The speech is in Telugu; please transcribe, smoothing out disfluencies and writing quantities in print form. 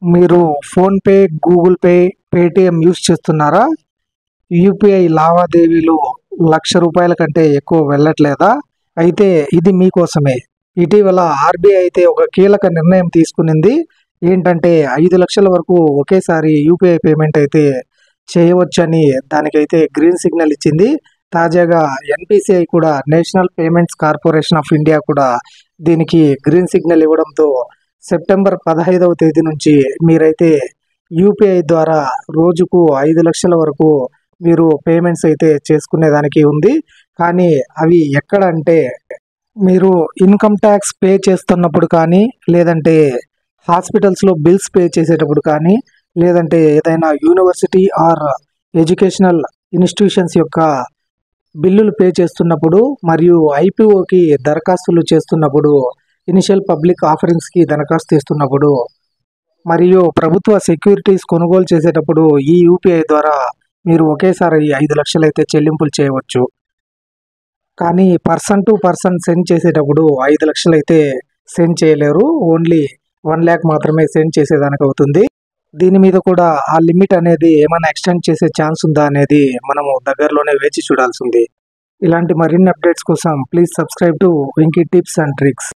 మీరు PhonePe, Google pay, Paytm use చేస్తున్నారా? యూపీఐ లావాదేవీలు రూ. 1,00,000 కంటే ఎక్కువ వెళ్ళట్లేదా? అయితే ఇది మీకోసమే. ఇటీవల ఆర్బీఐ అయితే ఒక కీలక నిర్ణయం తీసుకునింది. ఏంటంటే 5,00,000 వరకు ఒకేసారి యూపీఐ పేమెంట్ అయితే చేయవచ్చని దానికైతే గ్రీన్ సిగ్నల్ ఇచ్చింది. తాజాగా ఎన్పిసిఐ కూడా, national payments corporation of India కూడా దీనికి గ్రీన్ సిగ్నల్ ఇవ్వడంతో సెప్టెంబర్ 15వ తేదీ నుంచి మీరైతే యూపీఐ ద్వారా రోజుకు 5,00,000 వరకు మీరు పేమెంట్స్ అయితే చేసుకునేదానికి ఉంది. కానీ అవి ఎక్కడ అంటే, మీరు ఇన్కమ్ ట్యాక్స్ పే చేస్తున్నప్పుడు కానీ, లేదంటే హాస్పిటల్స్లో బిల్స్ పే చేసేటప్పుడు కానీ, లేదంటే ఏదైనా యూనివర్సిటీ ఆర్ ఎడ్యుకేషనల్ ఇన్స్టిట్యూషన్స్ యొక్క బిల్లులు పే చేస్తున్నప్పుడు, మరియు ఐపీఓకి దరఖాస్తులు చేస్తున్నప్పుడు, ఇనిషియల్ పబ్లిక్ ఆఫరింగ్స్కి దరఖాస్తు చేస్తున్నప్పుడు, మరియు ప్రభుత్వ సెక్యూరిటీస్ కొనుగోలు చేసేటప్పుడు ఈ యూపీఐ ద్వారా మీరు ఒకేసారి 5,00,000 అయితే చెల్లింపులు చేయవచ్చు. కానీ పర్సన్ టు పర్సన్ సెండ్ చేసేటప్పుడు 5,00,000 అయితే సెండ్ చేయలేరు. ఓన్లీ 1,00,000 మాత్రమే సెండ్ చేసేదానికి అవుతుంది. దీని మీద కూడా ఆ లిమిట్ అనేది ఏమైనా ఎక్స్టెండ్ చేసే ఛాన్స్ ఉందా అనేది మనము దగ్గరలోనే వేచి చూడాల్సి ఉంది. ఇలాంటి మరిన్ని అప్డేట్స్ కోసం please subscribe to Venky tips and tricks.